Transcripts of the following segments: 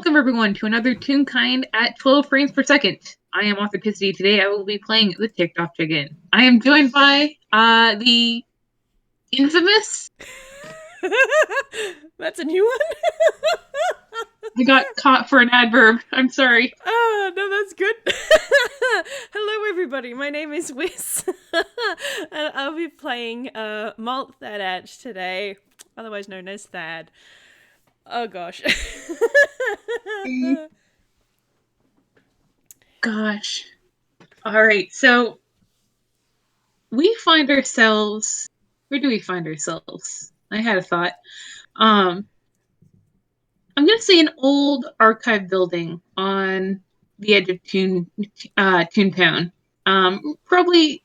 Welcome everyone to another Toonkind at 12 frames per second. I am Authenticity. Today I will be playing the TikTok Chicken. I am joined by the infamous. That's a new one? I got caught for an adverb. I'm sorry. Oh, no, that's good. Hello everybody, my name is Whis. And I'll be playing Malt Thaddach today, otherwise known as Thad. Oh gosh. Gosh. Alright, so we find ourselves... Where do we find ourselves? I had a thought. I'm going to say an old archive building on the edge of Toontown. Probably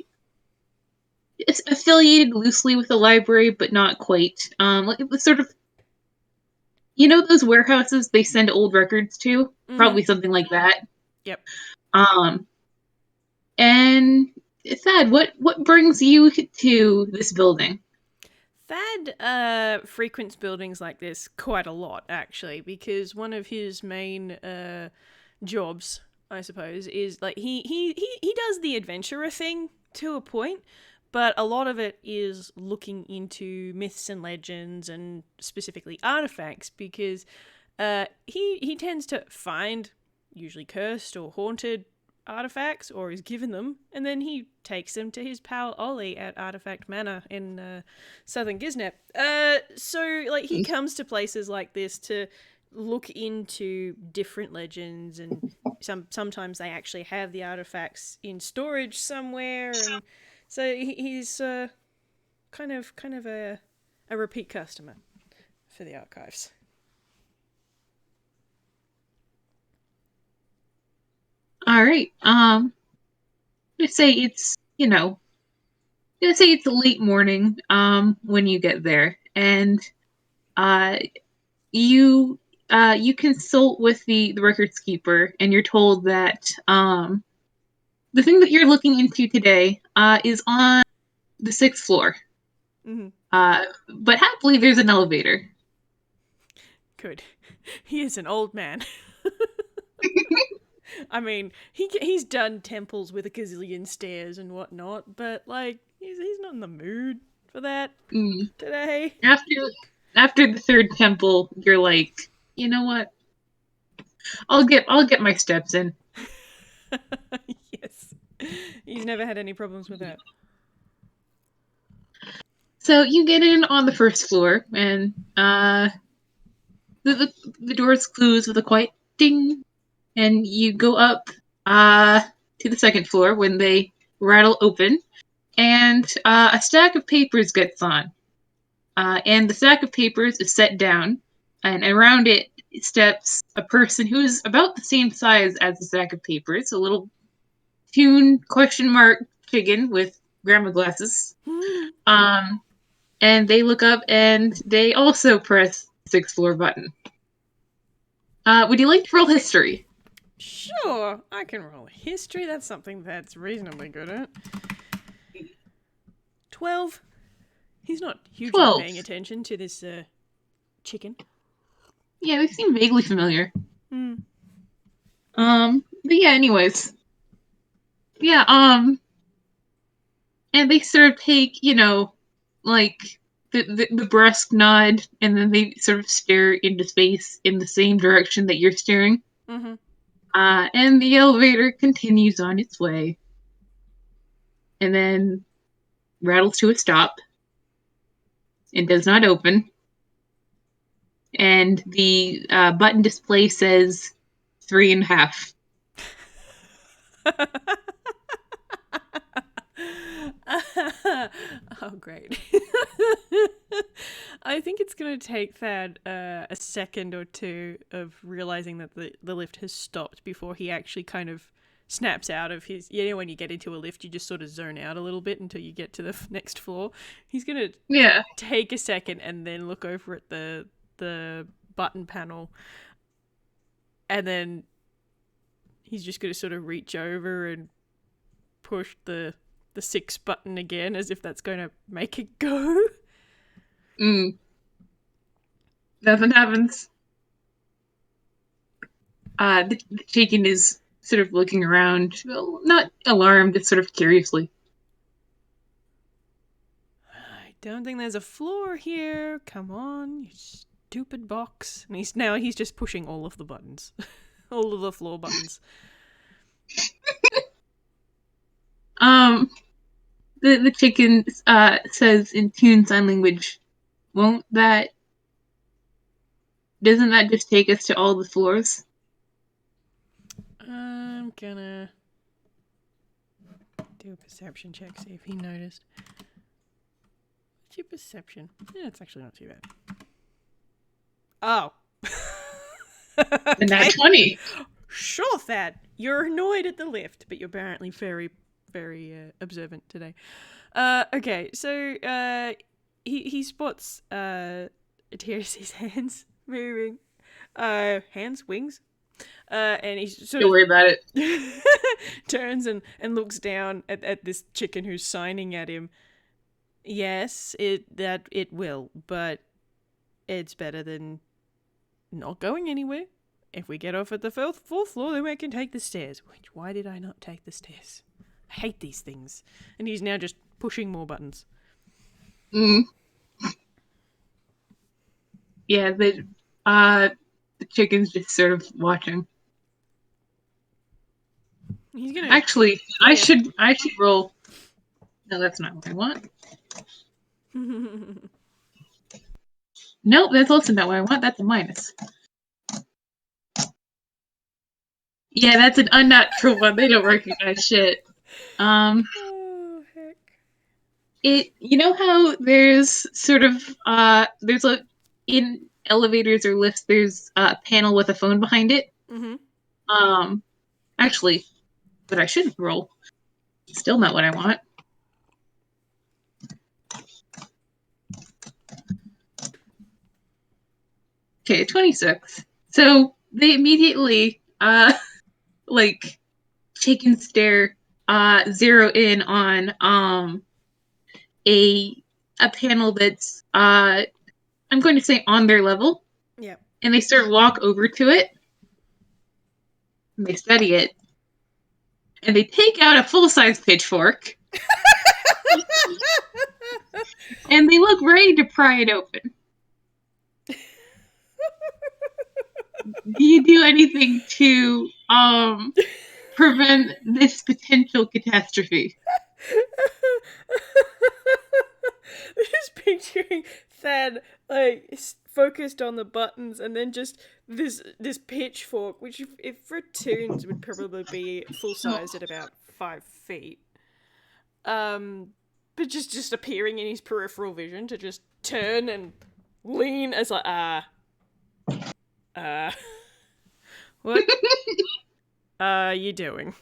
it's affiliated loosely with the library, but not quite. Like it was sort of, those warehouses they send old records to? Mm-hmm. Probably something like that. Yep. And Thad, what brings you to this building? Thad frequents buildings like this quite a lot, actually, because one of his main jobs, I suppose, is like he does the adventurer thing to a point, but a lot of it is looking into myths and legends and specifically artifacts, because he tends to find usually cursed or haunted artifacts, or is given them, and then he takes them to his pal Ollie at Artifact Manor in southern Gisnep. So like he comes to places like this to look into different legends, and sometimes they actually have the artifacts in storage somewhere, and so he's kind of a repeat customer for the archives. All right. Let's say it's late morning. When you get there, and you consult with the records keeper, and you're told that the thing that you're looking into today is on the 6th floor. Mm-hmm. But happily, there's an elevator. Good. He is an old man. I mean, he's done temples with a gazillion stairs and whatnot, but like he's not in the mood for that today. After the 3rd temple, you're like, you know what? I'll get my steps in. Yes, he's never had any problems with that. So you get in on the 1st floor, and the doors close with a quiet ding. And you go up to the 2nd floor when they rattle open, and a stack of papers gets on. And the stack of papers is set down, and around it steps a person who's about the same size as the stack of papers, a little Toon ? Chicken with grandma glasses. And they look up, and they also press the 6th floor button. Would you like to roll history? Sure, I can roll history. That's something that's reasonably good at. 12. He's not hugely 12. Paying attention to this chicken. Yeah, they seem vaguely familiar. But yeah, anyways. Yeah, and they sort of take, like the brusque nod, and then they sort of stare into space in the same direction that you're staring. Mm-hmm. And the elevator continues on its way. And then rattles to a stop. It does not open. And the button display says 3.5. Oh, great. I think it's going to take Thad a second or two of realizing that the lift has stopped before he actually kind of snaps out of his... when you get into a lift, you just sort of zone out a little bit until you get to the next floor. He's going to take a second and then look over at the button panel. And then he's just going to sort of reach over and push the 6 button again, as if that's going to make it go. Nothing happens. The chicken is sort of looking around, well, not alarmed, just sort of curiously. I don't think there's a floor here. Come on, you stupid box. And he's just pushing all of the buttons. All of the floor buttons. The chicken says in Toon sign language, doesn't that just take us to all the floors? I'm gonna do a perception check, see if he noticed. What's your perception? Yeah, it's actually not too bad. Oh. And that's 20. Sure, Thad. You're annoyed at the lift, but you're apparently very, very observant today. Okay, so he spots Tyrus's hands moving. Hands, wings. And he sort Don't worry about it. turns and looks down at this chicken who's signing at him. Yes, it will, but it's better than not going anywhere. If we get off at the fourth floor, then we can take the stairs. Why did I not take the stairs? I hate these things. And he's now just pushing more buttons. Yeah, the chicken's just sort of watching. He's gonna Actually, I should roll. No, that's not what I want. Nope, that's also not what I want. That's a minus. Yeah, that's an unnatural one. They don't recognize shit. Oh heck. You know how there's sort of there's a in elevators or lifts there's a panel with a phone behind it. Mm-hmm. Actually, but I shouldn't roll. Still not what I want. Okay, 26. So they immediately like chicken stare zero in on a panel that's I'm going to say on their level. Yeah. And they sort of walk over to it. And they study it. And they take out a full-size pitchfork. And they look ready to pry it open. Do you do anything to prevent this potential catastrophe? Just picturing Thad like focused on the buttons, and then just this pitchfork, which if for tunes would probably be full size at about 5 feet. But just appearing in his peripheral vision to just turn and lean as like what are you doing?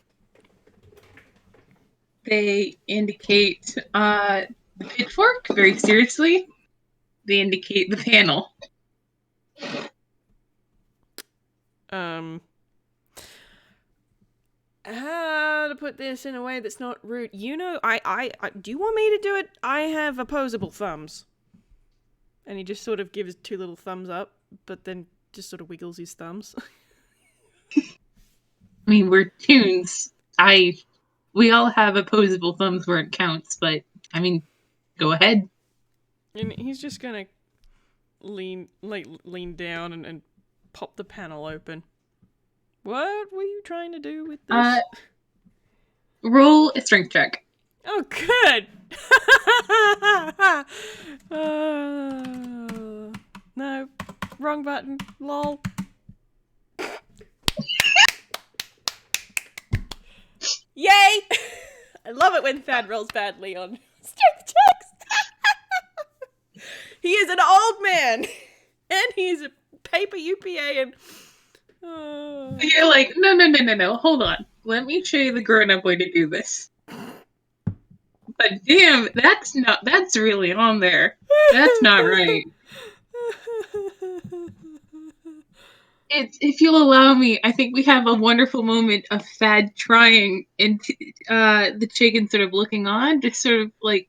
They indicate the pitchfork very seriously. They indicate the panel. How to put this in a way that's not rude? You know, I do you want me to do it? I have opposable thumbs. And he just sort of gives 2 little thumbs up, but then just sort of wiggles his thumbs. I mean, we're tunes. We all have opposable thumbs where it counts, but I mean, go ahead. And he's just gonna lean down and pop the panel open. What were you trying to do with this? Roll a strength check. Oh, good! No, wrong button. Lol. Yay! I love it when Thad rolls badly on strength checks. He is an old man, and he's a paper UPA, and You're like, no, hold on. Let me show you the grown-up way to do this. But damn, that's really on there. That's not right. If you'll allow me, I think we have a wonderful moment of Thad trying and the chicken sort of looking on, just sort of like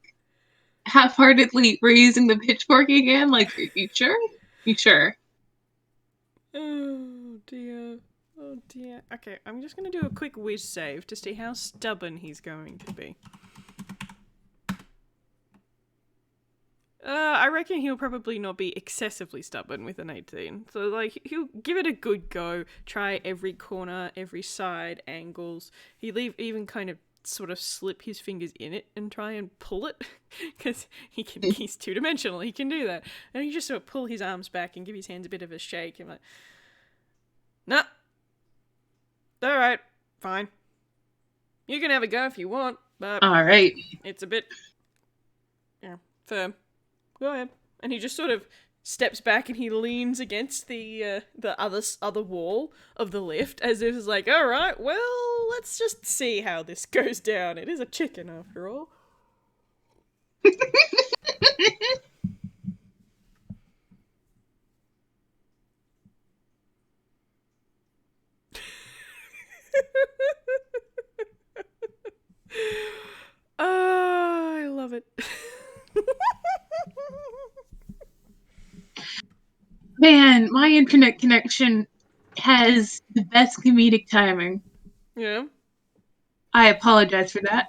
half-heartedly raising the pitchfork again. Like, you sure? You sure? Oh dear. Oh dear. Okay, I'm just gonna do a quick Whis save to see how stubborn he's going to be. I reckon he'll probably not be excessively stubborn with an 18. So, like, he'll give it a good go, try every corner, every side, angles. He'll even kind of sort of slip his fingers in it and try and pull it, because he's two-dimensional, he can do that. And he just sort of pull his arms back and give his hands a bit of a shake, and like, nah, alright, fine. You can have a go if you want, but Alright. it's a bit, firm. Go ahead. And he just sort of steps back and he leans against the other wall of the lift, as if it's like, all right, well, let's just see how this goes down. It is a chicken after all. Oh, I love it. Man, my internet connection has the best comedic timing. Yeah. I apologize for that.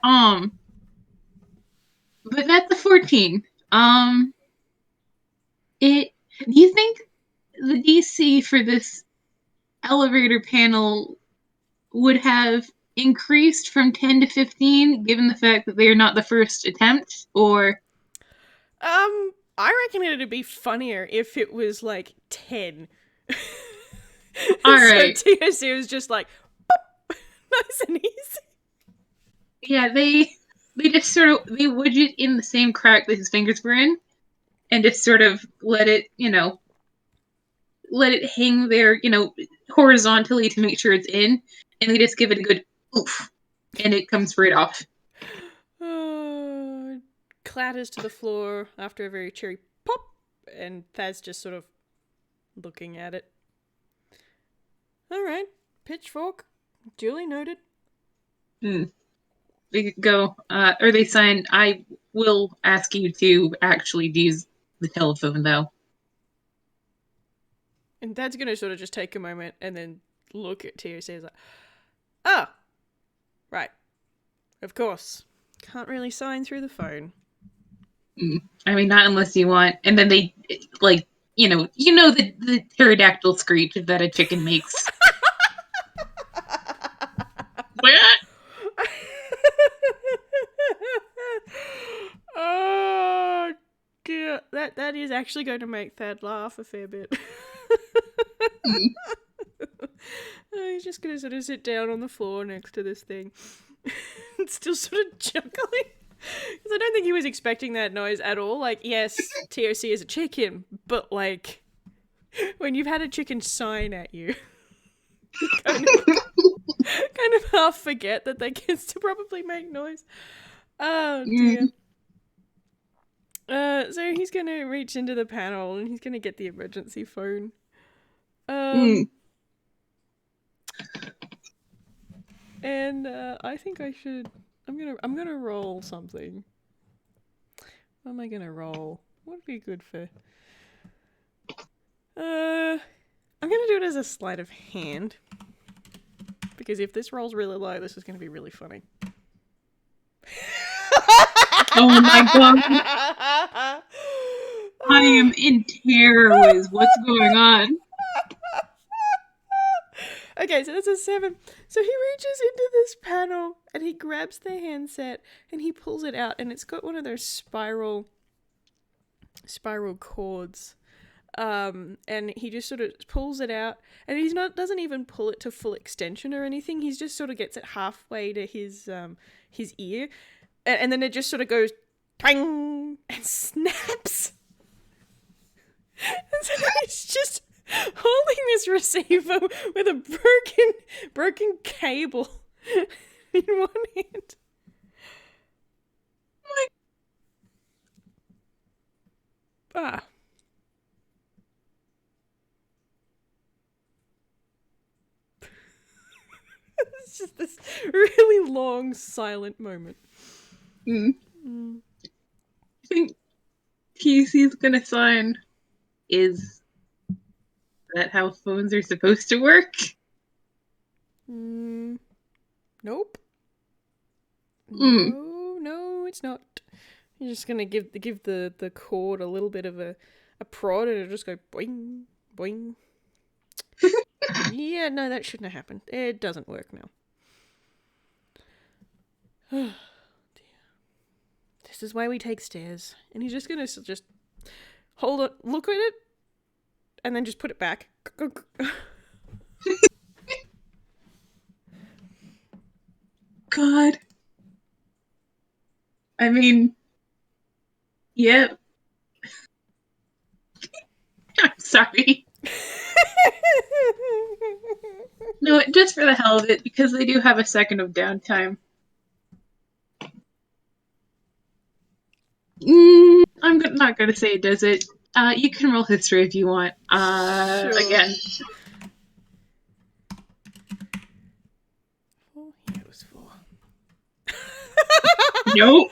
But that's a 14. Do you think the DC for this elevator panel would have increased from 10 to 15, given the fact that they are not the first attempt, or? I reckon it'd be funnier if it was like 10. Alright. So TOC was just like, boop, nice and easy. Yeah, they just sort of, they widget in the same crack that his fingers were in, and just sort of let it hang there, horizontally to make sure it's in, and they just give it a good oof, and it comes right off. Clatters to the floor after a very cheery pop, and Thaz just sort of looking at it. Alright, pitchfork, duly noted. They could go, or they sign, I will ask you to actually use the telephone, though. And Dad's gonna sort of just take a moment and then look at TOC as like, oh, right, of course. Can't really sign through the phone. I mean, not unless you want. And then they, like, the pterodactyl screech that a chicken makes. Oh dear, that is actually going to make Thad laugh a fair bit. He's just going to sort of sit down on the floor next to this thing and still sort of chuckling. Because I don't think he was expecting that noise at all. Like, yes, TOC is a chicken, but like, when you've had a chicken sign at you, you kind of half forget that they can still probably make noise. Oh dear. So he's gonna reach into the panel and he's gonna get the emergency phone. And I think I should. I'm gonna roll something. What am I gonna roll? What would be good for? I'm gonna do it as a sleight of hand, because if this rolls really low, this is gonna be really funny. Oh my god. I am in terror, Whis. What's going on? Okay, so that's a 7. So he reaches into this panel and he grabs the handset and he pulls it out, and it's got one of those spiral cords. And he just sort of pulls it out, and doesn't even pull it to full extension or anything. He's just sort of gets it halfway to his ear, and then it just sort of goes bang and snaps. And so he's just holding this receiver with a broken cable in one hand. Ah. It's just this really long, silent moment. I think TC's gonna sign, is that how phones are supposed to work? Nope. Mm. No, it's not. You're just gonna give the cord a little bit of a prod, and it'll just go boing, boing. Yeah, no, that shouldn't have happened. It doesn't work now. Oh, dear. This is why we take stairs. And he's just gonna just hold it, look at it, and then just put it back. God. I mean, yeah. I'm sorry. No, just for the hell of it, because they do have a second of downtime. I'm not going to say it does it. You can roll history if you want. Sure. Again. Oh, yeah, it was 4. Nope.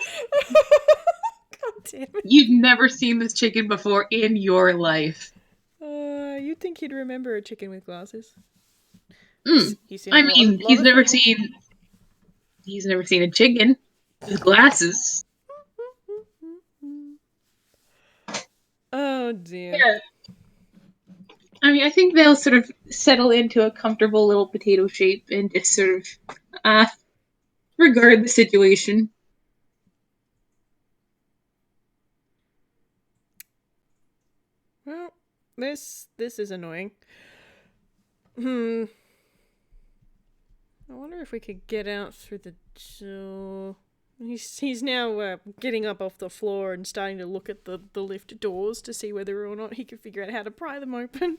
God damn it. You've never seen this chicken before in your life. You'd think he'd remember a chicken with glasses. Mm. He's seen I a lot mean, of he's never things. seen a chicken with glasses. Oh dear. Yeah. I mean, I think they'll sort of settle into a comfortable little potato shape and just sort of regard the situation. Well, this is annoying. I wonder if we could get out through the door. He's now getting up off the floor and starting to look at the lift doors to see whether or not he can figure out how to pry them open.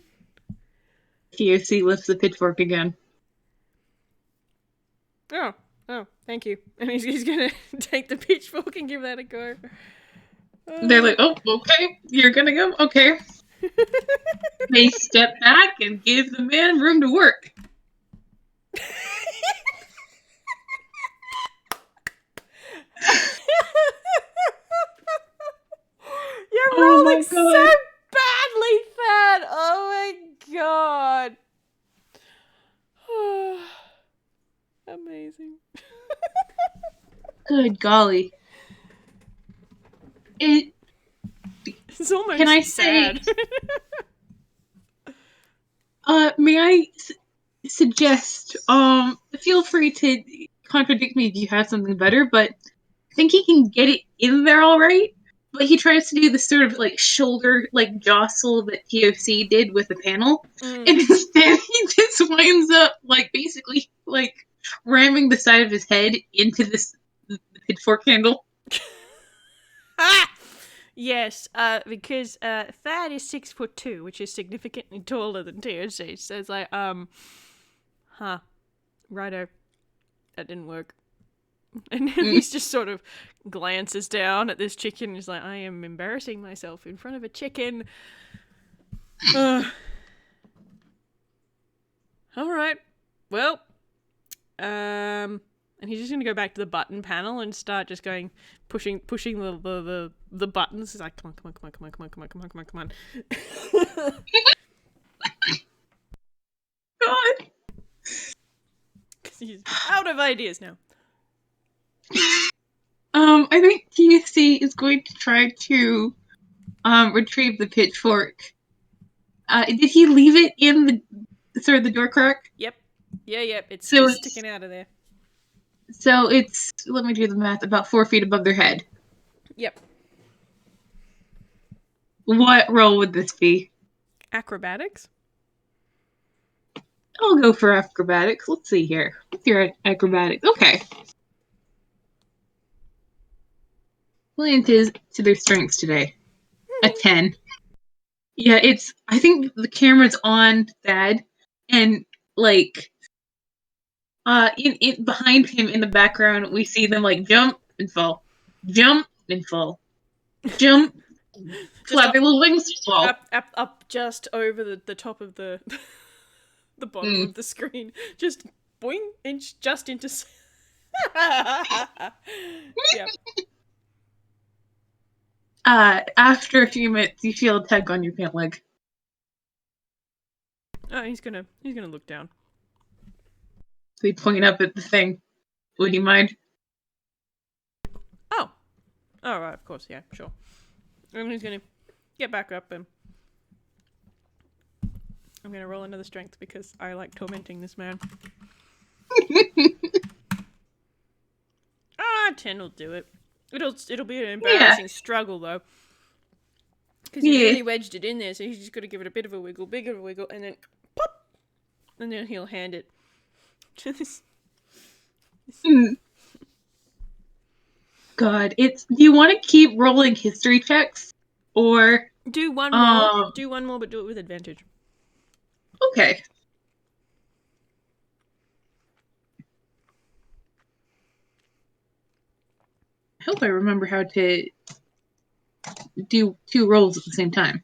TOC lifts the pitchfork again. Oh, thank you. And he's gonna take the pitchfork and give that a go. They're like, oh, okay, you're gonna go? Okay. They step back and give the man room to work. You're Oh rolling my so God. badly, Thad. Oh my god. Amazing. Good golly. It's almost Can I sad. say, may I suggest, feel free to contradict me if you have something better, but I think he can get it in there all right. But he tries to do this sort of like shoulder like jostle that TOC did with the panel, and instead he just winds up like basically like ramming the side of his head into the pitchfork handle. Yes, because Thad is 6'2", which is significantly taller than TOC. So it's like, righto, that didn't work. And he's just sort of glances down at this chicken and is like, I am embarrassing myself in front of a chicken. Alright. Well. And he's just gonna go back to the button panel and start just going pushing the buttons. He's like, come on. God. Because he's out of ideas now. I think TOC is going to try to retrieve the pitchfork. Did he leave it in the door crack? Yep. Yeah, it's So just sticking out of there. So it's, let me do the math, about 4 feet above their head. Yep. What roll would this be? Acrobatics? I'll go for acrobatics. Let's see here. What's your acrobatics? Okay. Brilliant is to their strengths today. A 10. Yeah, I think the camera's on Thad, and like, in behind him in the background, we see them like jump and fall, jump and fall, jump, flap their little wings, fall. Up just over the top of the the bottom of the screen. Just boing, just into... Yep. After a few minutes, you feel a tug on your pant leg. Oh, he's gonna look down. They point up at the thing. Would you mind? Oh. Oh, right, of course, yeah, sure. And he's gonna get back up and I'm gonna roll another strength because I like tormenting this man. 10 will do it. It'll be an embarrassing struggle though. Because he really wedged it in there, so he's just got to give it a bit of a wiggle, bigger a wiggle, and then pop! And then he'll hand it to this. God, do you want to keep rolling history checks? Or... Do one more. Do one more, but do it with advantage. Okay. I hope I remember how to do 2 rolls at the same time.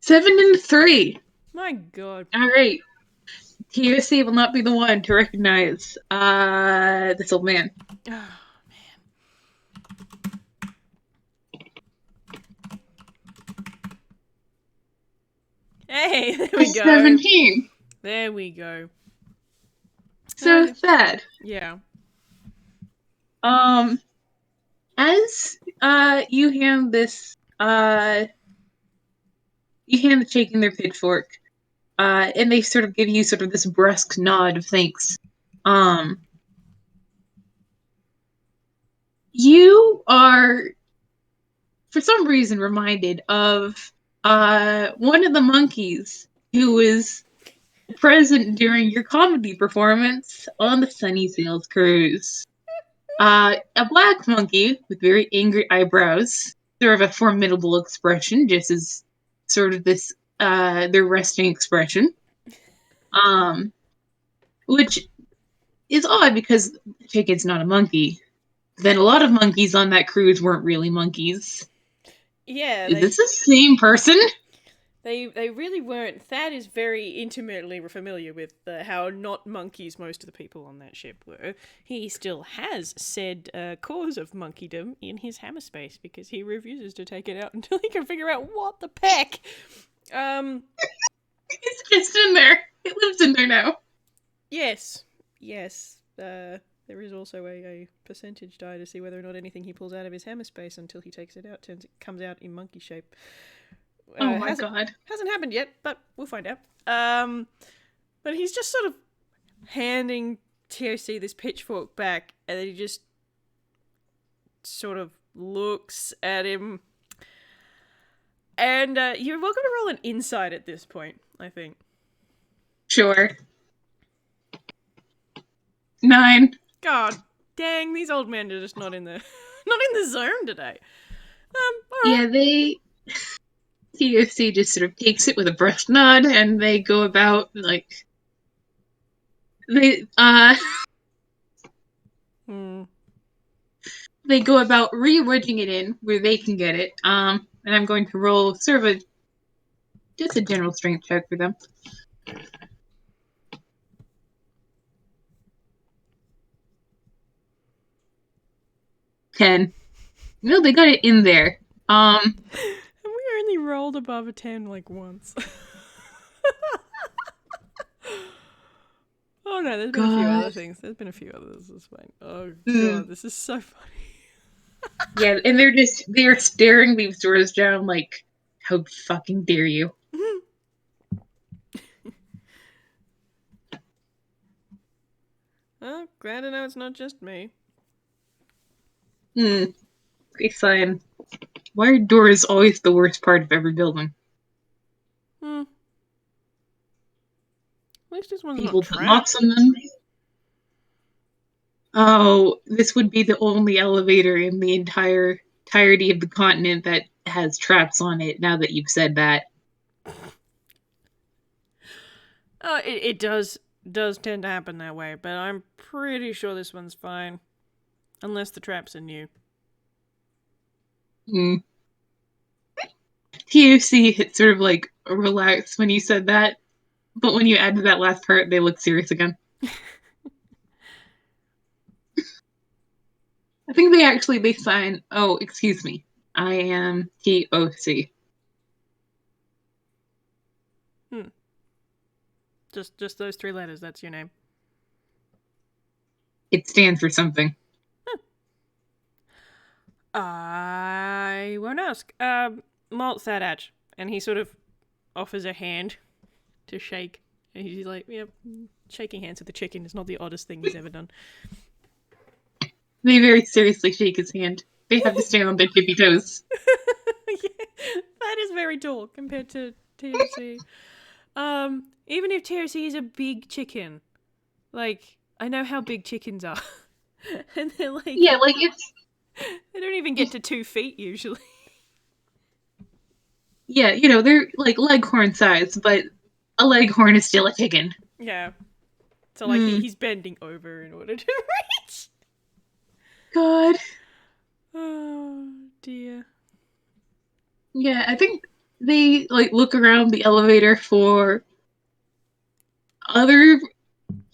7 and 3. My God. All right. TOC will not be the one to recognize this old man. Oh, man. Hey, there we go. 17. There we go. So sad. Yeah. As you hand this you hand the shaking their pitchfork, and they sort of give you sort of this brusque nod of thanks. You are, for some reason, reminded of one of the monkeys who was present during your comedy performance on the Sunny Sails cruise. A black monkey with very angry eyebrows, sort of a formidable expression, just as sort of this their resting expression. Which is odd because Chicken's not a monkey. Then a lot of monkeys on that cruise weren't really monkeys. Yeah. Is this the same person? They really weren't. Thad is very intimately familiar with how not monkeys most of the people on that ship were. He still has said cause of monkeydom in his hammer space because he refuses to take it out until he can figure out what the peck. It's just in there. It lives in there now. Yes. There is also a percentage die to see whether or not anything he pulls out of his hammer space until he takes it out comes out in monkey shape. Oh my God. Hasn't happened yet, but we'll find out. But he's just sort of handing TOC this pitchfork back, and then he just sort of looks at him. And you're welcome to roll an insight at this point, I think. Sure. 9. God dang, these old men are just not in the zone today. All right. Yeah, TOC just sort of takes it with a brusque nod, and they go about they they go about re-wedging it in where they can get it. And I'm going to roll sort of just a general strength check for them. 10. No, they got it in there. And we only rolled above a 10 like once. Oh no, there's been a few other things. There's been a few others. This is fine. Oh God, this is so funny. Yeah, and they're staring these doors down like, how fucking dare you? Oh, glad to know it's not just me. Great sign. Why are doors always the worst part of every building? At least this one's People not put trapped. locks on them. Oh, this would be the only elevator in the entirety of the continent that has traps on it, now that you've said that. It does tend to happen that way, but I'm pretty sure this one's fine. Unless the traps are new. TOC hit sort of like relaxed when you said that, but when you added that last part, they look serious again. I think they sign, oh, excuse me, I am TOC. Just those 3 letters. That's your name. It stands for something. I won't ask. Malt Thaddach, and he sort of offers a hand to shake, and he's like, "Yep, shaking hands with the chicken is not the oddest thing he's ever done." They very seriously shake his hand. They have to stand on their tippy toes. Yeah, that is very tall compared to TOC. Even if TOC is a big chicken, like I know how big chickens are, and they're like, Yeah, like they don't even get to 2 feet usually. yeah, they're like leghorn size, but a leghorn is still a chicken. Yeah. So like he's bending over in order to reach. God. Oh dear. Yeah, I think they like look around the elevator for other,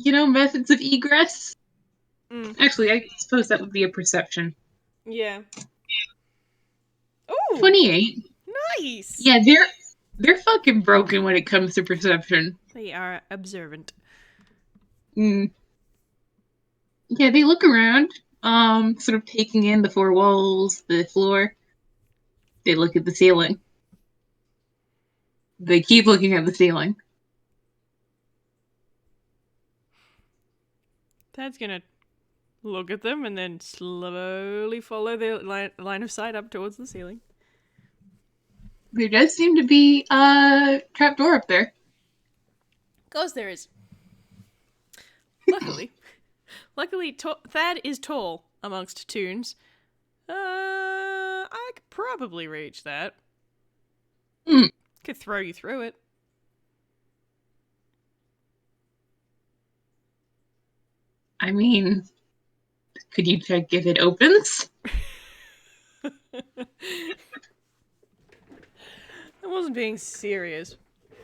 methods of egress. Actually, I suppose that would be a perception. Yeah. Oh, 28. nice. Yeah, they're fucking broken when it comes to perception. They are observant. Mm. Yeah, they look around, sort of taking in the 4 walls, the floor. They look at the ceiling. They keep looking at the ceiling. Dad's gonna look at them and then slowly follow their line of sight up towards the ceiling. There does seem to be a trapdoor up there. Of course there is. Luckily, Thad is tall amongst toons. I could probably reach that. Could throw you through it. I mean, could you check if it opens? I wasn't being serious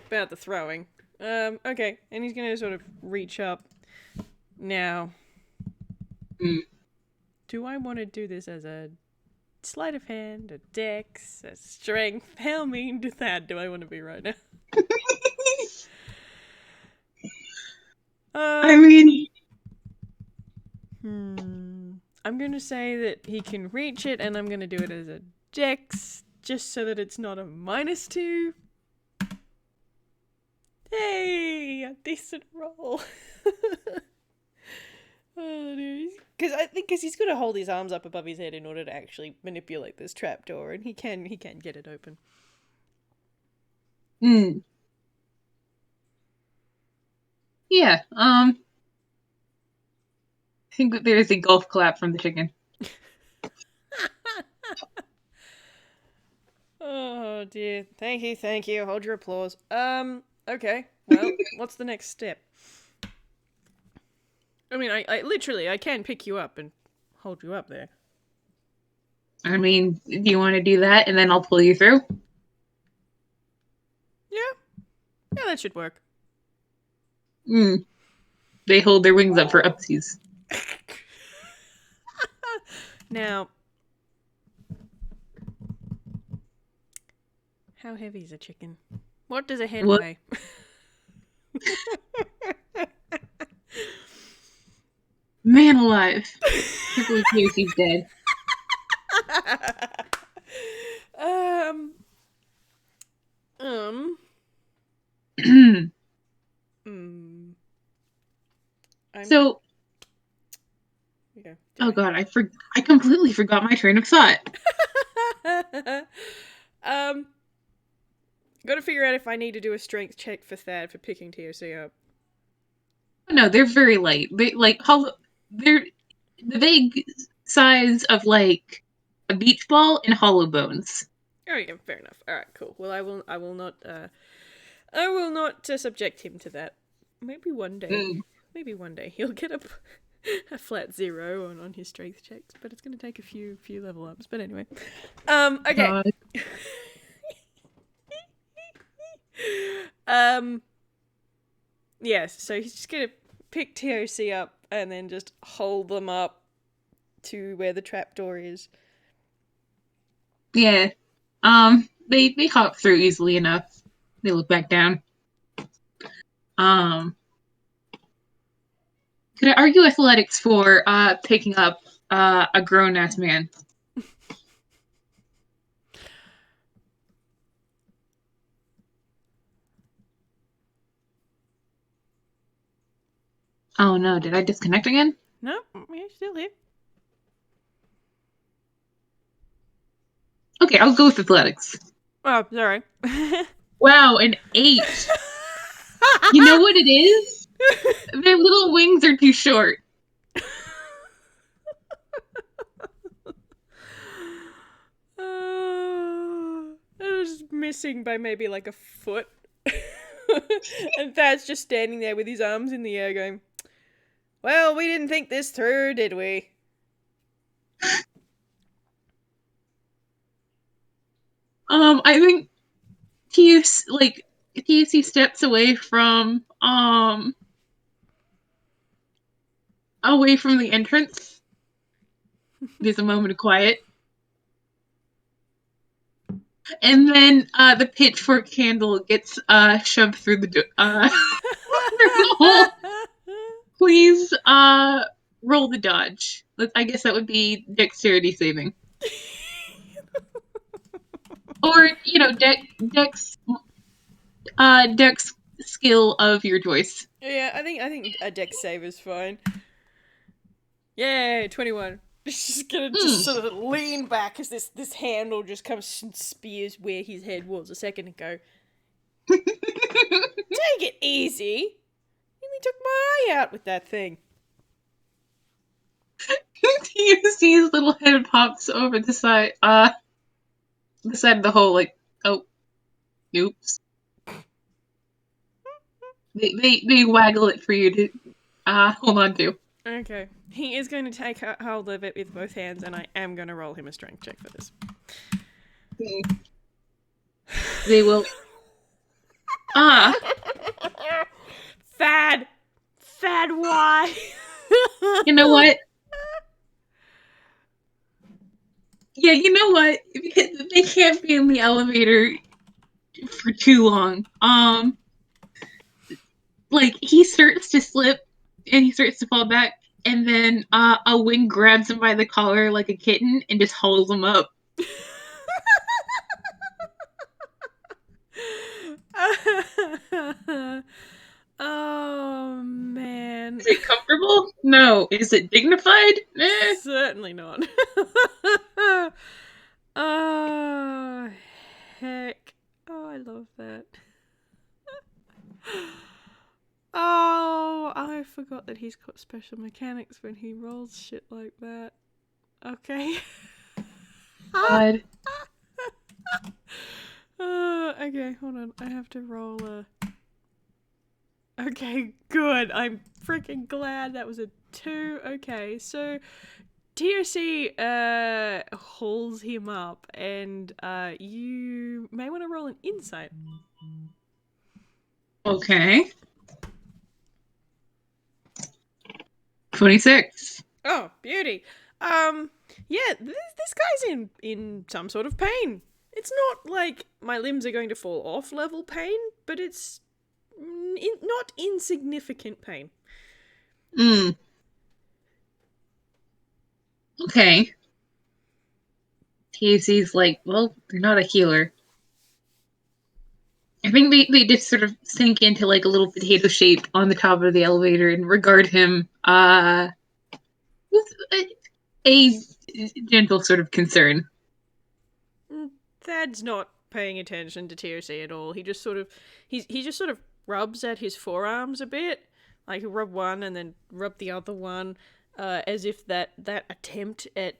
about the throwing. Okay, and he's gonna sort of reach up. Now, do I want to do this as a sleight of hand, a dex, a strength? How mean to Thad do I want to be right now? I mean... I'm gonna say that he can reach it, and I'm gonna do it as a dex, just so that it's not a -2. Hey, a decent roll. Because he's got to hold his arms up above his head in order to actually manipulate this trapdoor, and he can get it open. Yeah, I think that there's a golf clap from the chicken. Oh dear. Thank you. Hold your applause. Okay. Well, what's the next step? I mean, I literally, I can pick you up and hold you up there. I mean, do you want to do that, and then I'll pull you through? Yeah, that should work. They hold their wings up for upsies. Now, how heavy is a chicken? What does a head weigh? Man alive. Can't believe Casey's dead. So, yeah. oh god, I completely forgot my train of thought. Got to figure out if I need to do a strength check for Thad for picking TOC up. No, they're very light. They're the vague size of like a beach ball and hollow bones. Oh yeah, fair enough. All right, cool. Well, I will not subject him to that. Maybe one day he'll get a flat 0 on his strength checks, but it's going to take a few level ups. But anyway, okay. Yes, so he's just gonna pick TOC up and then just hold them up to where the trapdoor is. Yeah. They hop through easily enough. They look back down. Um, could I argue athletics for picking up a grown ass man? Oh no, did I disconnect again? No, you're still here. Okay, I'll go with athletics. Oh, sorry. Wow, an 8. You know what it is? Their little wings are too short. It was missing by maybe like a foot. And Thad's just standing there with his arms in the air going, well, we didn't think this through, did we? I think TUC steps away from the entrance. There's a moment of quiet. And then the pitchfork candle gets shoved through the hole. Please roll the dodge. I guess that would be dexterity saving. Or, dex skill of your choice. Yeah, I think a dex save is fine. Yay, 21. She's gonna just sort of lean back as this handle just comes and spears where his head was a second ago. Take it easy. Nearly took my eye out with that thing. You see his little head pops over the side of the hole, like, oh, oops. They waggle it for you to hold on to. Okay. He is going to take hold of it with both hands, and I am going to roll him a strength check for this. They will. Thad, why? You know what? Yeah, you know what? Because they can't be in the elevator for too long. Like, he starts to slip and he starts to fall back, and then a wing grabs him by the collar like a kitten and just hauls him up. Oh, man. Is it comfortable? No. Is it dignified? Certainly not. Oh, heck. Oh, I love that. Oh, I forgot that he's got special mechanics when he rolls shit like that. Okay. God. Okay, hold on. I have to roll a... Okay, good. I'm freaking glad that was a 2. Okay, so TOC hauls him up, and you may want to roll an insight. Okay. 26. Oh, beauty. Yeah, this guy's in some sort of pain. It's not like my limbs are going to fall off level pain, but it's not insignificant pain. Okay. TAC's like, well, they're not a healer. I think they just sort of sink into like a little potato shape on the top of the elevator and regard him with a gentle sort of concern. Thad's not paying attention to TOC at all. He just sort of he just sort of rubs at his forearms a bit. Like he'll rub one and then rub the other one, as if that attempt at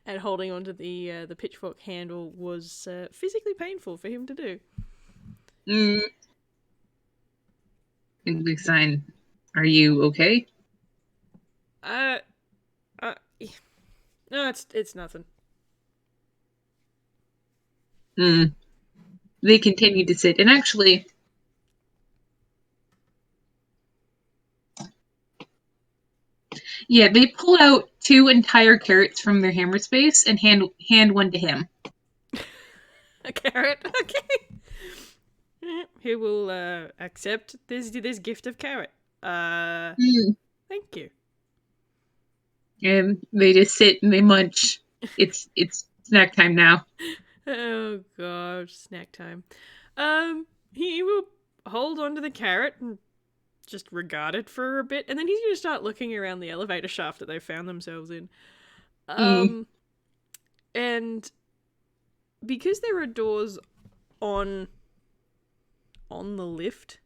at holding onto the pitchfork handle was physically painful for him to do. Big sign. Are you okay? No, it's nothing. They continue to sit, and actually, yeah, they pull out 2 entire carrots from their hammer space and hand one to him. A carrot? Okay. he will accept this gift of carrot. Mm. Thank you. And they just sit and they munch. It's snack time now. Oh god, snack time. He will hold onto the carrot and just regard it for a bit, and then he's gonna start looking around the elevator shaft that they found themselves in. Mm. And because there are doors on the lift,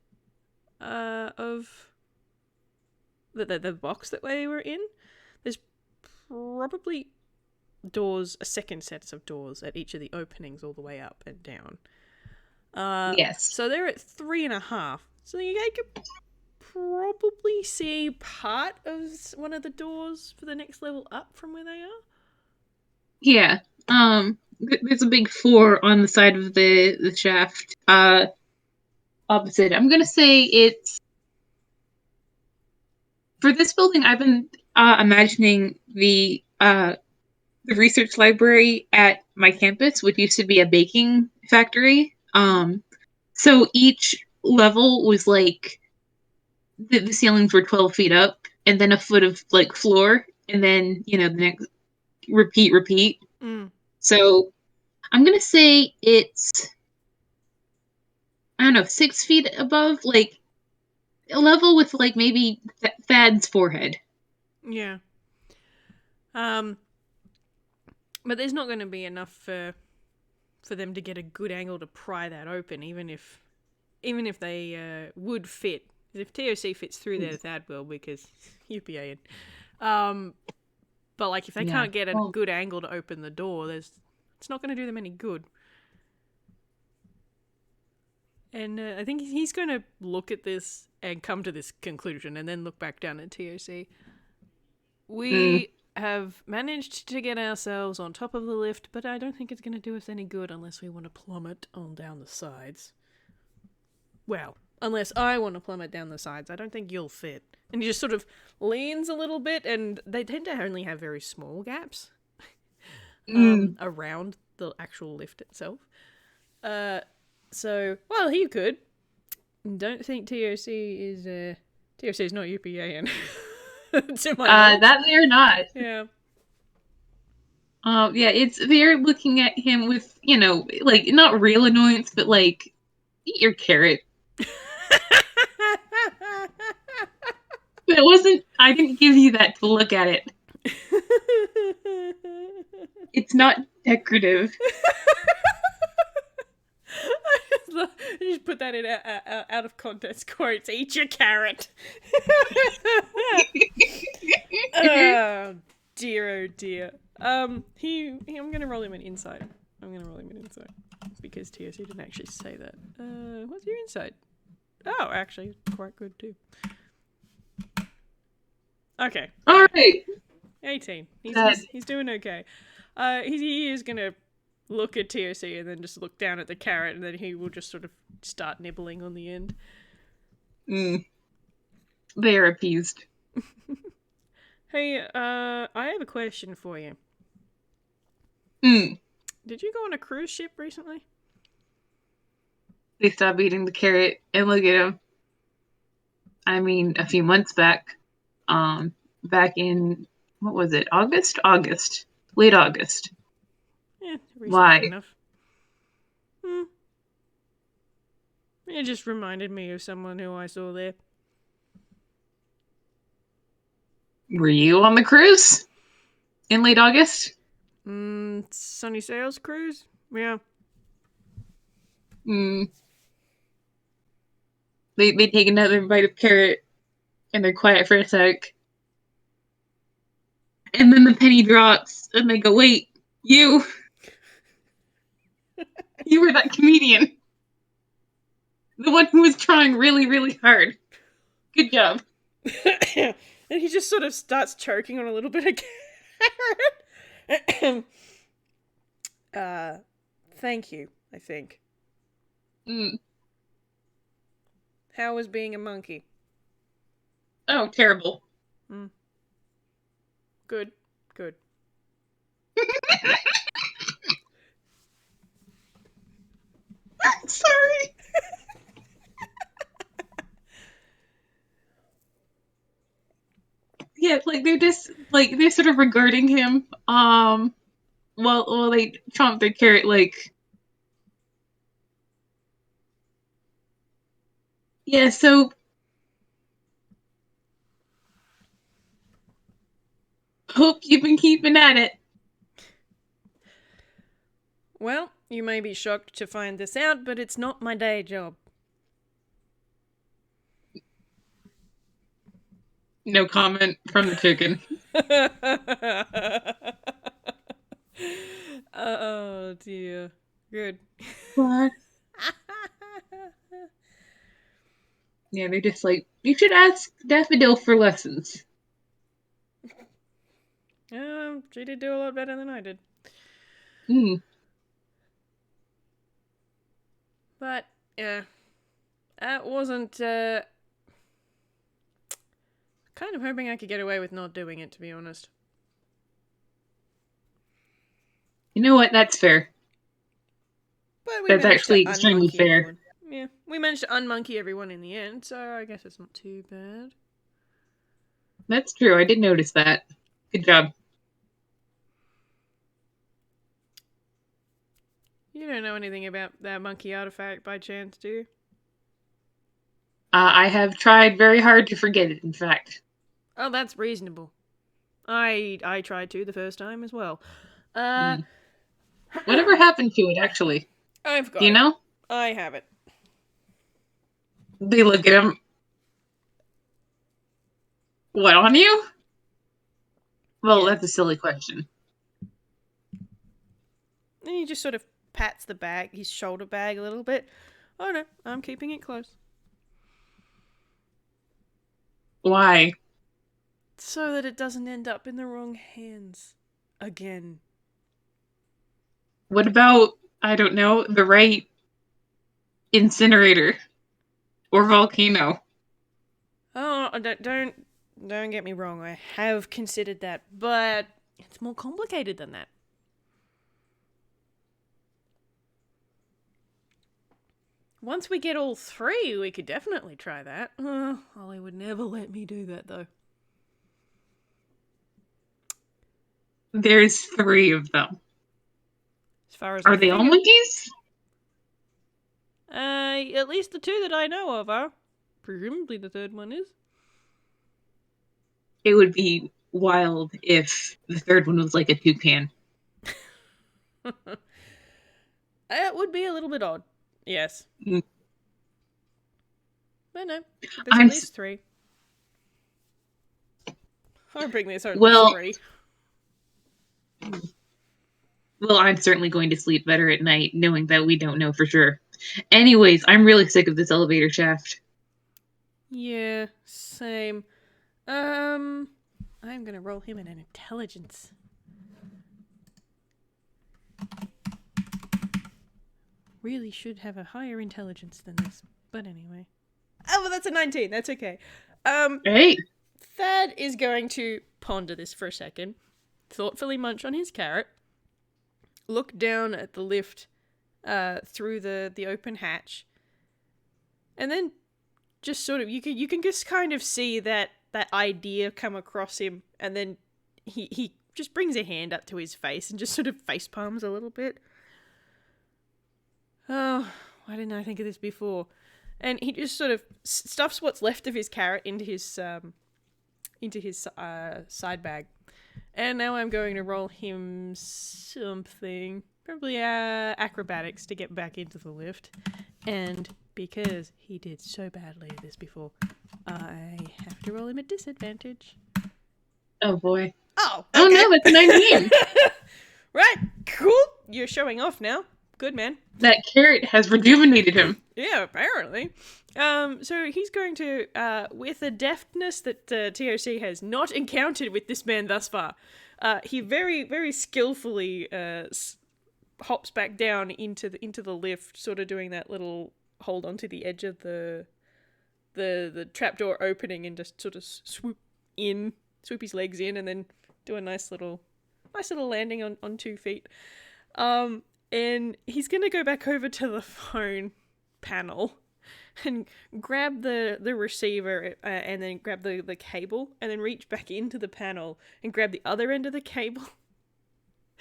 of the box that they were in, there's probably doors, a second set of doors at each of the openings all the way up and down. Yes. So they're at 3.5. So you could probably see part of one of the doors for the next level up from where they are. Yeah. There's a big 4 on the side of the shaft. Opposite. I'm gonna say it's for this building. I've been imagining the research library at my campus, which used to be a baking factory. So each level was like the ceilings were 12 feet up, and then a foot of like floor, and then the next repeat. So I'm gonna say it's, I don't know, 6 feet above, like a level with like maybe Thad's forehead. Yeah. But there's not going to be enough for them to get a good angle to pry that open, even if they would fit. If TOC fits through there, Thad will, because UPA. But like if they can't get a good angle to open the door, it's not going to do them any good. And I think he's going to look at this and come to this conclusion, and then look back down at TOC. We have managed to get ourselves on top of the lift, but I don't think it's going to do us any good unless we want to plummet on down the sides. Well, unless I want to plummet down the sides, I don't think you'll fit. And he just sort of leans a little bit, and they tend to only have very small gaps around the actual lift itself. So, well, he could. Don't think TOC is TOC is not UPAN. To my knowledge. That they're not. Yeah. Yeah, they're looking at him with, like, not real annoyance, but like, eat your carrot. But I didn't give you that to look at it. It's not decorative. I just put that in out of context quotes. Eat your carrot. Oh dear. I'm gonna roll him an insight. Because TOC didn't actually say that. What's your insight? Oh, actually, quite good too. Okay. All right. 18. He's doing okay. He is gonna look at TOC and then just look down at the carrot, and then he will just sort of start nibbling on the end. They are appeased. Hey, I have a question for you. Did you go on a cruise ship recently? They stopped eating the carrot and look at him. I mean, a few months back. Back in, what was it? August? Late August. Yeah, Why? Enough. It just reminded me of someone who I saw there. Were you on the cruise in late August? Sunny Sails cruise? Yeah. They take another bite of carrot and they're quiet for a sec. And then the penny drops and they go, wait, you were that comedian. The one who was trying really, really hard. Good job. And he just sort of starts choking on a little bit of carrot. Thank you, I think. How was being a monkey? Oh, terrible. Good. Sorry. Yeah, like they're just like they're sort of regarding him. While they chomp their carrot, like, yeah. So hope you've been keeping at it. Well, you may be shocked to find this out, but it's not my day job. No comment from the chicken. Oh dear. Good. What? Yeah, they're just like, you should ask Daffodil for lessons. She did do a lot better than I did. Mm. But, yeah. That wasn't, kind of hoping I could get away with not doing it, to be honest. You know what? That's fair. But we That's managed to actually extremely unmonkey fair. everyone. Yeah, we managed to unmonkey everyone in the end, so I guess it's not too bad. That's true. I did notice that. Good job. You don't know anything about that monkey artifact by chance, do you? I have tried very hard to forget it, in fact. Oh, that's reasonable. I tried to the first time as well. Mm. Whatever happened to it, actually? I've Do got you it. know? I have it. They look at him. What, on you? Well, Yeah. that's a silly question. And he just sort of pats the bag, his shoulder bag a little bit. Oh no, I'm keeping it close. Why? So that it doesn't end up in the wrong hands. Again. What about, I don't know, the right incinerator or volcano? Oh, don't get me wrong. I have considered that, but it's more complicated than that. Once we get all three, we could definitely try that. Ollie would never let me do that, though. There's 3 of them. As far as Are I they all figured. monkeys? At least the 2 that I know of are. Presumably the 3rd one is. It would be wild if the 3rd one was like a toucan. It would be a little bit odd. Yes. Mm. But no, there's I'm at least 3. Hoping there's only well, 3. well, I'm certainly going to sleep better at night knowing that we don't know for sure. Anyways, I'm really sick of this elevator shaft. Yeah, same. I'm gonna roll him in an intelligence. Really should have a higher intelligence than this, but anyway. Oh, well, that's a 19. That's okay. Hey, Thad is going to ponder this for a second, thoughtfully munch on his carrot, look down at the lift through the open hatch, and then just sort of you can just kind of see that idea come across him, and then he just brings a hand up to his face and just sort of face palms a little bit. Oh, why didn't I think of this before? And he just sort of stuffs what's left of his carrot into his side bag. And now I'm going to roll him something, probably acrobatics, to get back into the lift. And because he did so badly at this before, I have to roll him at disadvantage. oh boy. Oh, okay. Oh no, that's 19. Right, cool. You're showing off now. Good man. That carrot has rejuvenated him. Yeah, apparently. So he's going to, with a deftness that TOC has not encountered with this man thus far, he very, very skillfully hops back down into the lift, sort of doing that little hold onto the edge of the trapdoor opening and just sort of swoop his legs in, and then do a nice little landing on 2 feet. And he's gonna go back over to the phone panel and grab the receiver and then grab the cable and then reach back into the panel and grab the other end of the cable.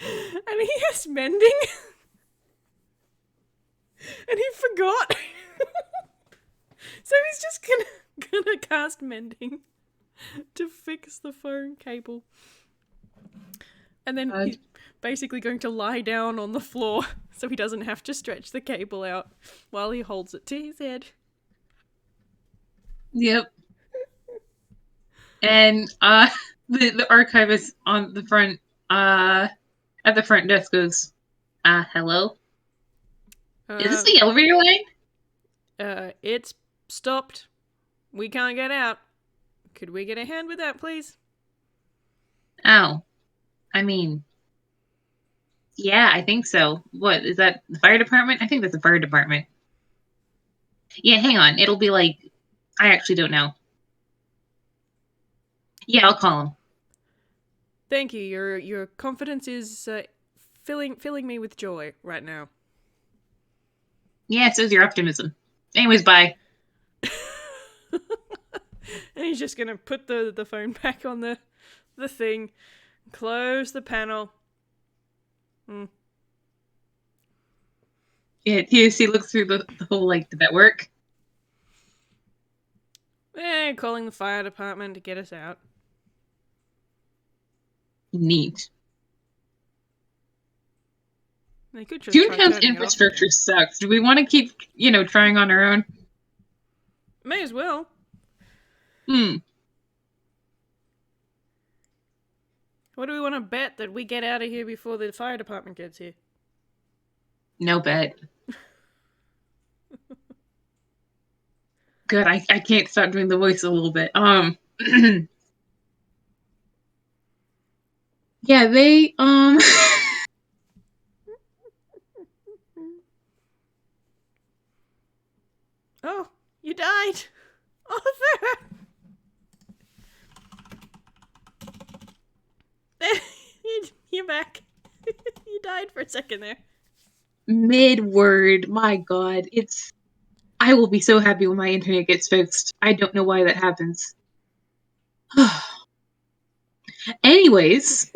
And he has mending. And he forgot. So he's just gonna cast mending to fix the phone cable. And then he's basically going to lie down on the floor so he doesn't have to stretch the cable out while he holds it to his head. Yep. And the archivist on the front at the front desk goes, hello? Is this the elevator line? It's stopped. We can't get out. Could we get a hand with that, please? Oh. I mean, yeah, I think so. What, is that the fire department? I think that's the fire department. Yeah, hang on. It'll be like, I actually don't know. Yeah, I'll call him. Thank you. Your confidence is filling me with joy right now. Yeah, so is your optimism. Anyways, bye. And he's just gonna put the phone back on the thing, close the panel. Yeah, TSC looks through the whole, like, did that work? Calling the fire department to get us out. Neat. They could just Toontown's infrastructure sucks. Do we want to keep, trying on our own? May as well. What do we want to bet that we get out of here before the fire department gets here? No bet. Good, I can't stop doing the voice a little bit. Yeah, they, Oh, you died! Arthur! You're back. You died for a second there. Mid-word, my god, I will be so happy when my internet gets fixed. I don't know why that happens. Anyways,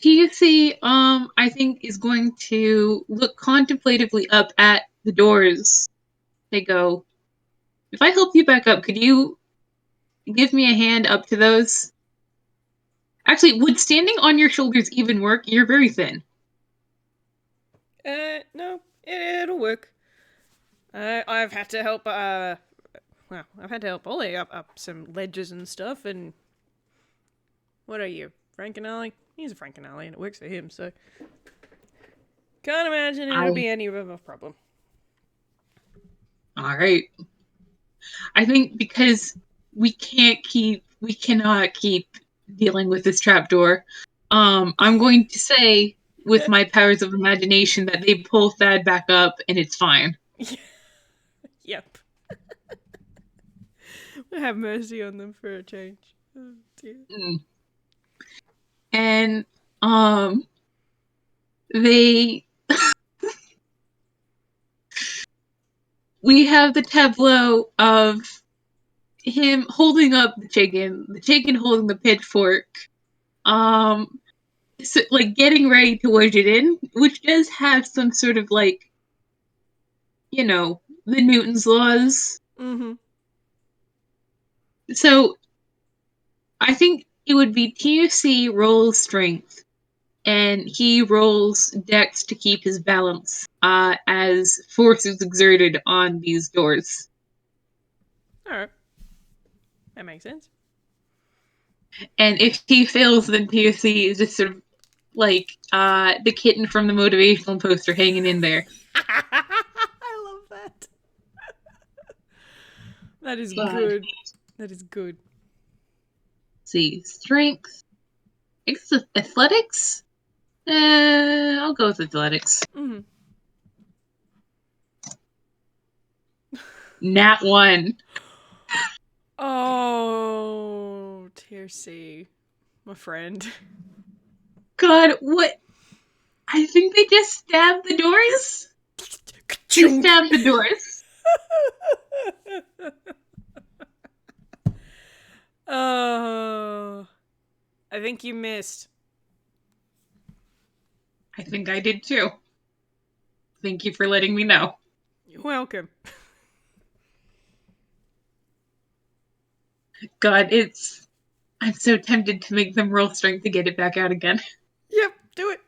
TC, I think is going to look contemplatively up at the doors. They go, if I help you back up, could you give me a hand up to those? Actually, would standing on your shoulders even work? You're very thin. No, it'll work. I've had to help, I've had to help Ollie up some ledges and stuff, and... What are you, Frankenali? He's a Frankenali, and it works for him, so... Can't imagine it would be any of a problem. Alright. I think because we cannot keep dealing with this trapdoor, I'm going to say, with my powers of imagination, that they pull Thad back up, and it's fine. Yep. We'll have mercy on them for a change. Oh, dear. And, they... we have the tableau of him holding up the chicken holding the pitchfork, so, like, getting ready to wedge it in, which does have some sort of, like, the Newton's laws. So, I think it would be TUC rolls strength, and he rolls dex to keep his balance, as force is exerted on these doors. Alright. That makes sense. And if he fails, then TUC is just sort of like the kitten from the motivational poster hanging in there. I love that. That is good. That is good. Let's see, strength. I guess athletics? I'll go with athletics. Nat 1. Oh, Tier C. My friend. God, what? I think they just stabbed the doors. They stabbed the doors. Oh, I think you missed. I think I did too. Thank you for letting me know. You're welcome. God, I'm so tempted to make them roll strength to get it back out again. Yep, do it.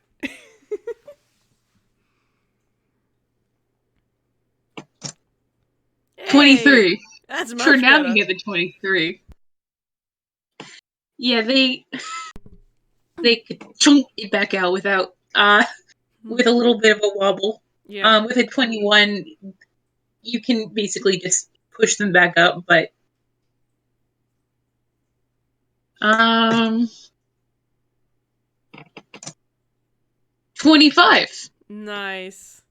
23. That's much For now, better. they get the 23. Yeah, they could chunk it back out with a little bit of a wobble. Yeah. With a 21, you can basically just push them back up, but 25. Nice.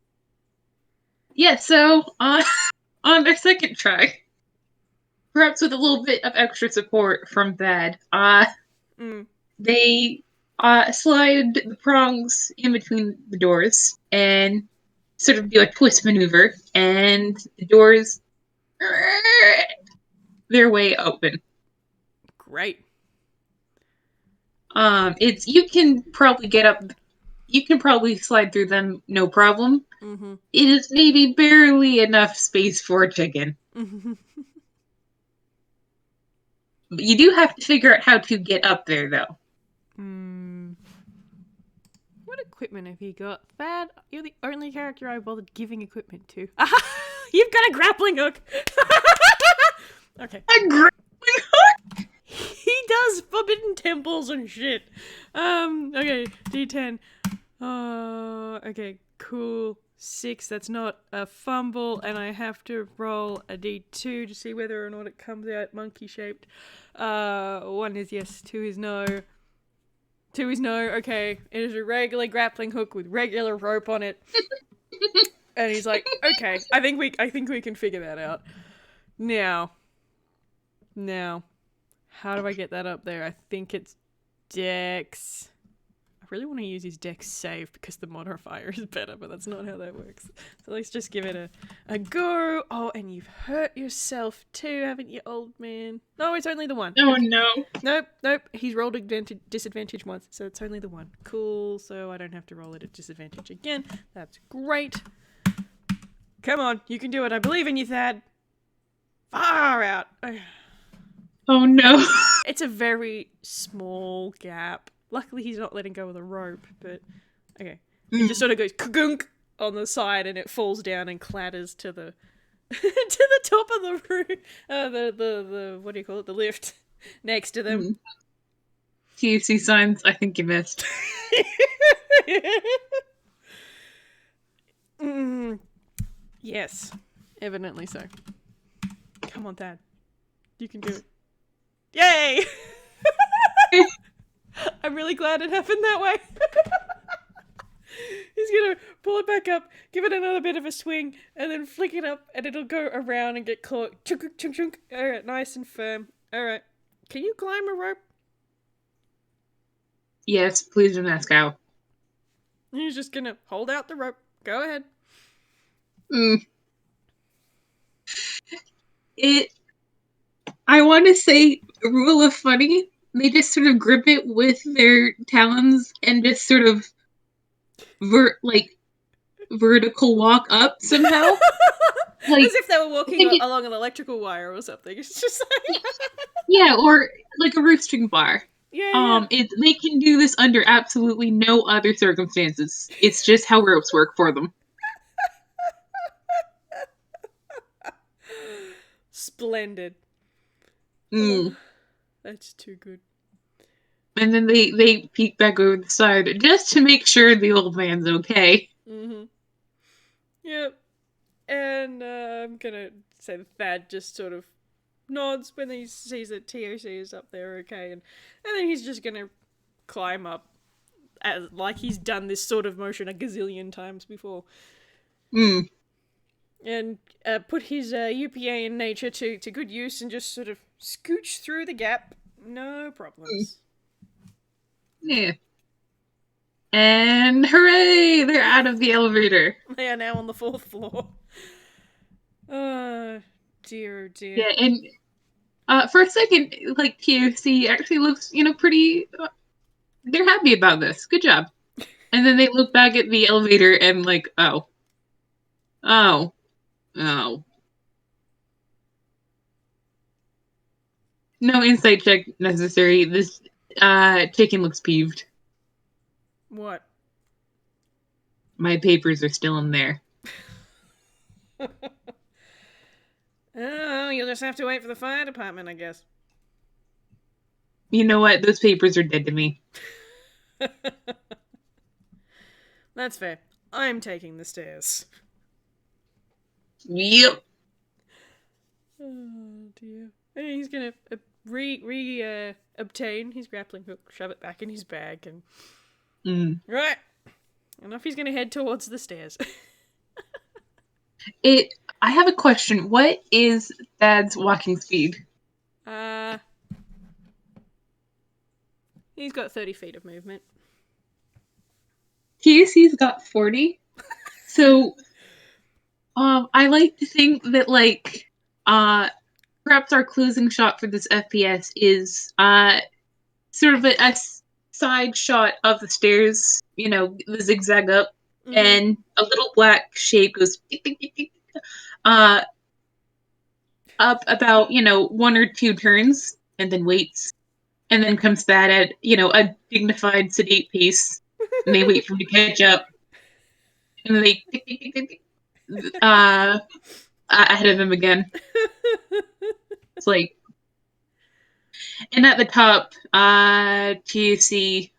Yeah, so on their second try, perhaps with a little bit of extra support from Thad, they slide the prongs in between the doors and sort of do a twist maneuver, and the doors their way open. Great. It's you can probably get up. You can probably slide through them, no problem. Mm-hmm. It is maybe barely enough space for a chicken. But you do have to figure out how to get up there, though. What equipment have you got? Thad, you're the only character I bothered giving equipment to. Aha! You've got a grappling hook! Okay. A grappling hook? He does forbidden temples and shit. Okay, D10. Okay, cool. 6, that's not a fumble, and I have to roll a D2 to see whether or not it comes out monkey-shaped. 1 is yes, 2 is no. 2 is no, okay. It is a regular grappling hook with regular rope on it. And he's like, okay, I think we can figure that out. Now, how do I get that up there? I think it's Dex. I really want to use his Dex save because the modifier is better, but that's not how that works. So let's just give it a go. Oh, and you've hurt yourself too, haven't you, old man? No, it's only the 1. Oh, Okay. no. Nope. He's rolled disadvantage once, so it's only the 1. Cool, so I don't have to roll it at disadvantage again. That's great. Come on, you can do it. I believe in you, Thad. Far out. Oh, no. It's a very small gap. Luckily, he's not letting go of the rope, but okay. It just sort of goes kagunk on the side, and it falls down and clatters to the to the top of the room. The what do you call it? The lift next to them. TUC signs. I think you missed. Yes, evidently so. Come on, Dad. You can do it. Yay! I'm really glad it happened that way. He's gonna pull it back up, give it another bit of a swing, and then flick it up, and it'll go around and get caught. Chunk, chunk, chunk. Alright, nice and firm. Alright. Can you climb a rope? Yes, please don't ask how. He's just gonna hold out the rope. Go ahead. I want to say, a rule of funny, they just sort of grip it with their talons and just sort of vertical walk up somehow. As if they were walking along an electrical wire or something. It's just like... Yeah, or like a roosting bar. Yeah. They can do this under absolutely no other circumstances. It's just how ropes work for them. Splendid. Oh, that's too good. And then they peek back over the side just to make sure the old man's okay. Yep. And I'm gonna say that Thad just sort of nods when he sees that TOC is up there okay, and then he's just gonna climb up like he's done this sort of motion a gazillion times before. And put his UPA in nature to good use and just sort of scooch through the gap. No problems. Yeah. And hooray! They're out of the elevator. They are now on the 4th floor. Oh, dear, dear. Yeah, and for a second, like, POC actually looks, pretty... they're happy about this. Good job. And then they look back at the elevator and like, oh. Oh. Oh. No insight check necessary. This chicken looks peeved. What? My papers are still in there. Oh, you'll just have to wait for the fire department, I guess. You know what? Those papers are dead to me. That's fair. I'm taking the stairs. Yep. Oh, dear. And he's gonna obtain his grappling hook, shove it back in his bag, and... Right. And off he's gonna head towards the stairs. I have a question. What is Dad's walking speed? He's got 30 feet of movement. PUC's got 40. So, I like to think that, like, perhaps our closing shot for this FPS is, sort of a side shot of the stairs, the zigzag up, and a little black shape goes up about, 1 or 2 turns, and then waits, and then comes back at, a dignified, sedate pace, and they wait for him to catch up, and then they ahead of him again. It's like, and at the top, TUC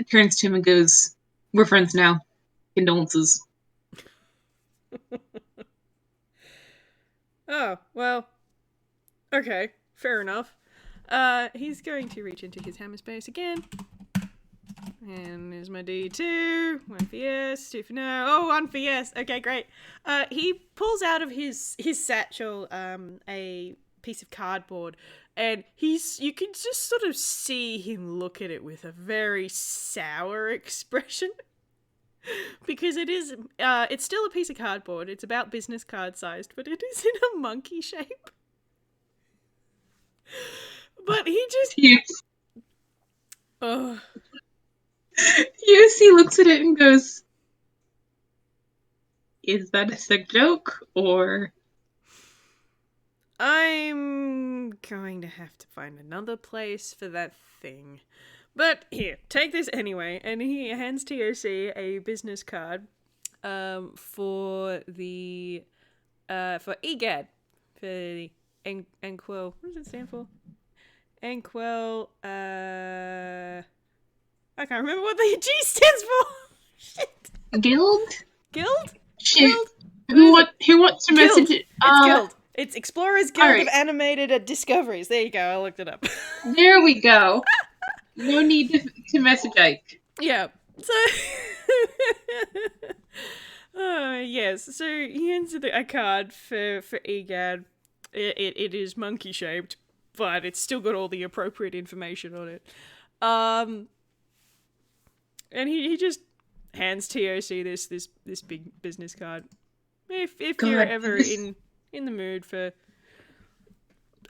turns to him and goes, "We're friends now. Condolences." Oh, well. Okay, fair enough. He's going to reach into his hammer space again. And there's my D2. 1 for yes, 2 for no. Oh, 1 for yes. Okay, great. He pulls out of his satchel a piece of cardboard, and you can just sort of see him look at it with a very sour expression. Because it's still a piece of cardboard. It's about business card sized, but it is in a monkey shape. But he just... Oh. UC looks at it and goes, "Is that a sick joke, or?" I'm going to have to find another place for that thing. But here, take this anyway. And he hands TOC a business card for the for EGAD, for the Einquell. What does it stand for? Einquell. I can't remember what the G stands for. Shit. Guild? Shit. Guild? Who wants to Guild. message it? It's Guild. It's Explorers Guild right. of Animated Discoveries. There you go. I looked it up. There we go. No need to message Ike. Yeah. So, yes. So he hands a card for EGAD. It is monkey shaped, but it's still got all the appropriate information on it. And he just hands TOC this big business card. If you're ever in the mood for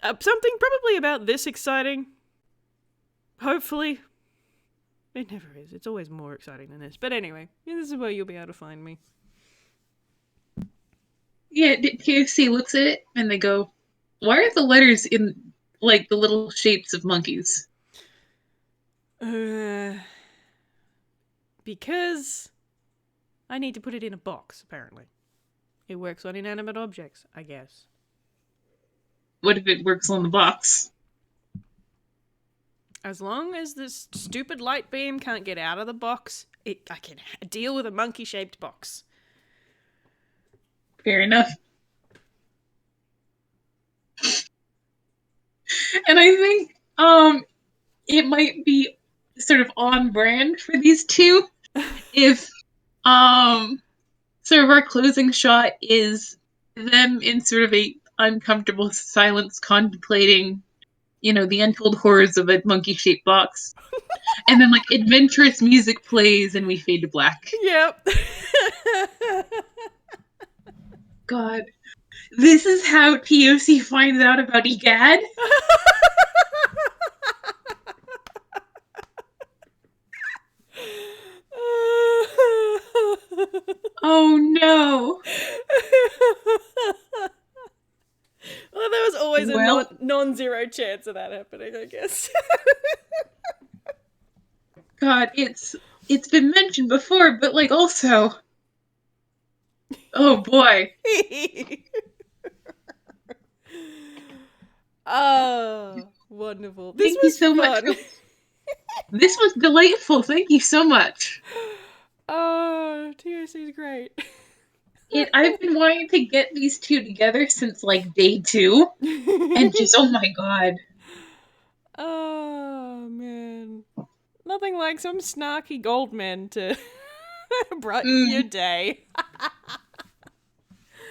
something probably about this exciting, hopefully. It never is. It's always more exciting than this. But anyway, this is where you'll be able to find me. Yeah, TOC looks at it and they go, "Why are the letters in, like, the little shapes of monkeys?" Because I need to put it in a box, apparently. It works on inanimate objects, I guess. What if it works on the box? As long as this stupid light beam can't get out of the box, I can deal with a monkey-shaped box. Fair enough. And I think it might be sort of on brand for these two if sort of our closing shot is them in sort of a uncomfortable silence contemplating the untold horrors of a monkey-shaped box. And then, like, adventurous music plays and we fade to black. Yep. God. This is how TOC finds out about Egad? Oh no. Well, there was always Well, a non-zero chance of that happening, I guess. God, it's been mentioned before, but like also, oh boy. Oh, wonderful. This Thank you was so fun. much. This was delightful. Thank you so much. Oh, TOC is great. I've been wanting to get these two together since like day 2, and just oh my god. Oh man, nothing like some snarky gold men to brighten your day.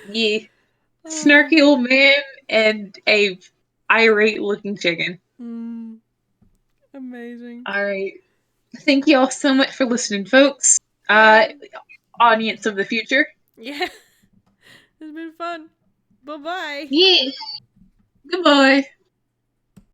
Yeah. Snarky old man and a irate looking chicken. Amazing. All right. Thank you all so much for listening, folks. Audience of the future. Yeah, it's been fun. Bye bye. Yeah. Goodbye.